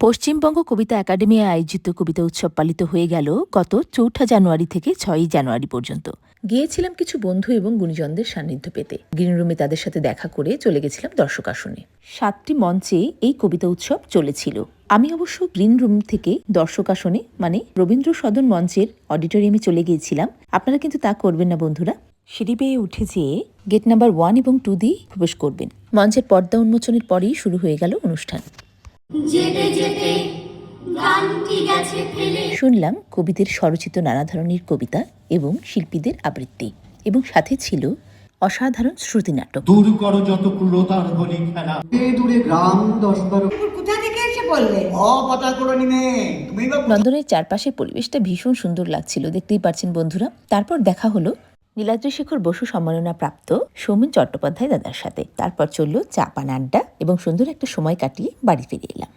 পশ্চিমবঙ্গ কবিতা academy আয়োজিত কবিতা উৎসব পালিত হয়ে গেল গত ৪ঠা জানুয়ারি থেকে ৬ই জানুয়ারি পর্যন্ত। গিয়েছিলাম কিছু বন্ধু এবং গুণীজনদের সান্নিধ্য পেতে। গ্রিন রুমে তাদের সাথে দেখা করে চলে গেছিলাম দর্শক আসনে। ৭টি মঞ্চে এই কবিতা উৎসব চলেছিল। আমি অবশ্য গ্রিন রুম থেকে দর্শক আসনে মানে রবীন্দ্র সদন মঞ্চের অডিটোরিয়ামে চলে গিয়েছিলাম। আপনারা কিন্তু তা করবেন না বন্ধুরা। সিঁড়ি বেয়ে উঠে যেয়ে গেট নাম্বার 1 এবং 2 দিয়ে প্রবেশ করবেন। মঞ্চের পর্দা উন্মোচনের পরেই শুরু হয়ে গেল অনুষ্ঠান। শুনলাম কবিদের স্বরচিত নানা ধরনের কবিতা এবং শিল্পীদের আবৃত্তি, এবং সাথে ছিল অসাধারণ শ্রুতি নাটক। দূর করো যত ক্রূরতার বলি খেলা, দূরে গ্রাম 10-12। কোথা থেকে এসে বললে? পতা করে নিনে তুমি। লন্ডনের চারপাশের পরিবেশটা ভীষণ সুন্দর লাগছিল, দেখতেই পারছেন বন্ধুরা। তারপর দেখা হলো নীলাদ্রিশেখর বসু সম্মাননা প্রাপ্ত সৌমেন চট্টোপাধ্যায় দাদার সাথে। তারপর চলল চা পান আড্ডা এবং সুন্দর একটা সময় কাটিয়ে বাড়ি ফিরে এলাম।